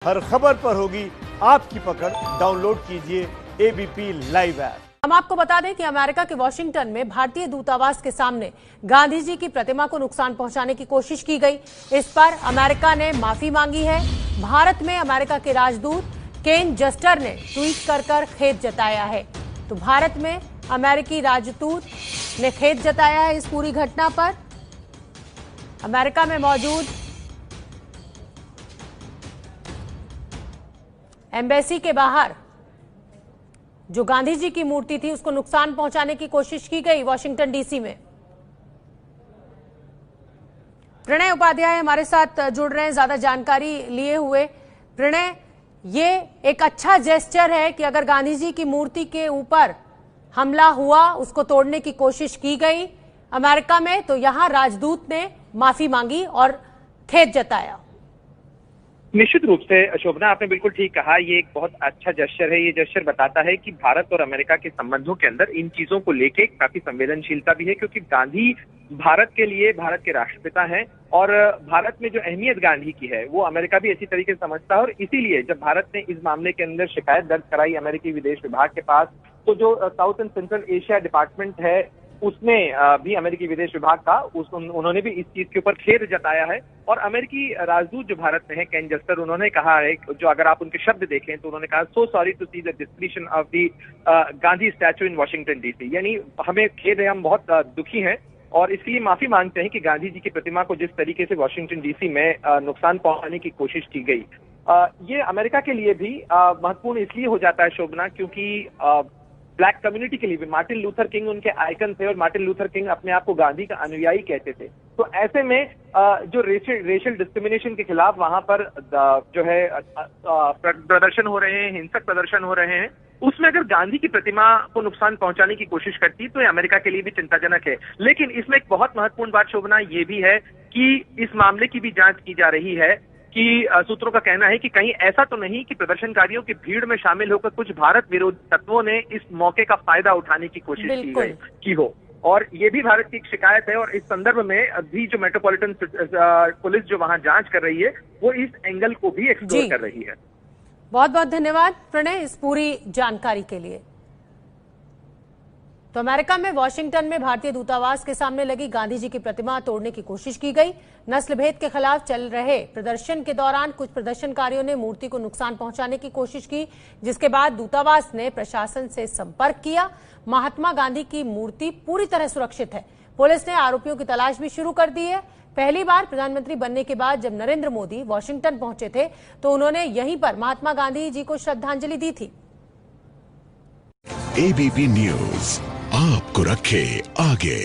हर खबर पर होगी आपकी पकड़। डाउनलोड कीजिए एबीपी लाइव ऐप। हम आपको बता दें कि अमेरिका के वॉशिंगटन में भारतीय दूतावास के सामने गांधी जी की प्रतिमा को नुकसान पहुंचाने की कोशिश की गई। इस पर अमेरिका ने माफी मांगी है। भारत में अमेरिका के राजदूत केन जस्टर ने ट्वीट कर खेद जताया है। तो भारत में अमेरिकी राजदूत ने खेद जताया है इस पूरी घटना पर। अमेरिका में मौजूद एम्बेसी के बाहर जो गांधी जी की मूर्ति थी उसको नुकसान पहुंचाने की कोशिश की गई वॉशिंगटन डीसी में। प्रणय उपाध्याय हमारे साथ जुड़ रहे हैं ज्यादा जानकारी लिए हुए। प्रणय, ये एक अच्छा जेस्चर है कि अगर गांधी जी की मूर्ति के ऊपर हमला हुआ, उसको तोड़ने की कोशिश की गई अमेरिका में, तो यहां राजदूत ने माफी मांगी और खेद जताया। निश्चित रूप से शोभना, आपने बिल्कुल ठीक कहा। ये एक बहुत अच्छा जेस्चर है। ये जेस्चर बताता है कि भारत और अमेरिका के संबंधों के अंदर इन चीजों को लेके काफी संवेदनशीलता भी है, क्योंकि गांधी भारत के लिए भारत के राष्ट्रपिता हैं और भारत में जो अहमियत गांधी की है वो अमेरिका भी अच्छी तरीके से समझता है। और इसीलिए जब भारत ने इस मामले के अंदर शिकायत दर्ज कराई अमेरिकी विदेश विभाग के पास, तो जो south and central Asia department है उसने भी अमेरिकी विदेश विभाग का उन्होंने भी इस चीज के ऊपर खेद जताया है। और अमेरिकी राजदूत जो भारत में है केन जस्टर, उन्होंने कहा है, जो अगर आप उनके शब्द देखें तो उन्होंने कहा, so sorry to see the desecration of the Gandhi statue in Washington DC. यानी हमें खेद है, हम बहुत दुखी हैं और इसके लिए माफी मांगते हैं कि गांधी जी की प्रतिमा को जिस तरीके से वॉशिंगटन डीसी में नुकसान पहुंचाने की कोशिश की गई। ये अमेरिका के लिए भी महत्वपूर्ण इसलिए हो जाता है शोभना, क्योंकि ब्लैक कम्युनिटी के लिए भी मार्टिन लूथर किंग उनके आइकन थे और मार्टिन लूथर किंग अपने आप को गांधी का अनुयायी कहते थे। तो ऐसे में जो रेशियल डिस्क्रिमिनेशन के खिलाफ वहां पर जो है प्रदर्शन हो रहे हैं, हिंसक प्रदर्शन हो रहे हैं, उसमें अगर गांधी की प्रतिमा को नुकसान पहुंचाने की कोशिश करती तो ये अमेरिका के लिए भी चिंताजनक है। लेकिन इसमें एक बहुत महत्वपूर्ण बात शोभना ये भी है कि इस मामले की भी जांच की जा रही है कि सूत्रों का कहना है कि कहीं ऐसा तो नहीं कि प्रदर्शनकारियों की भीड़ में शामिल होकर कुछ भारत विरोधी तत्वों ने इस मौके का फायदा उठाने की कोशिश की हो। और ये भी भारत की एक शिकायत है और इस संदर्भ में अभी जो मेट्रोपॉलिटन पुलिस जो वहां जांच कर रही है वो इस एंगल को भी एक्सप्लोर कर रही है। बहुत बहुत धन्यवाद प्रणय इस पूरी जानकारी के लिए। तो अमेरिका में वॉशिंगटन में भारतीय दूतावास के सामने लगी गांधी जी की प्रतिमा तोड़ने की कोशिश की गई। नस्ल भेद के खिलाफ चल रहे प्रदर्शन के दौरान कुछ प्रदर्शनकारियों ने मूर्ति को नुकसान पहुंचाने की कोशिश की, जिसके बाद दूतावास ने प्रशासन से संपर्क किया। महात्मा गांधी की मूर्ति पूरी तरह सुरक्षित है। पुलिस ने आरोपियों की तलाश भी शुरू कर दी है। पहली बार प्रधानमंत्री बनने के बाद जब नरेंद्र मोदी वॉशिंगटन पहुंचे थे तो उन्होंने यहीं पर महात्मा गांधी जी को श्रद्धांजलि दी थी। एबीपी न्यूज आपको रखे आगे।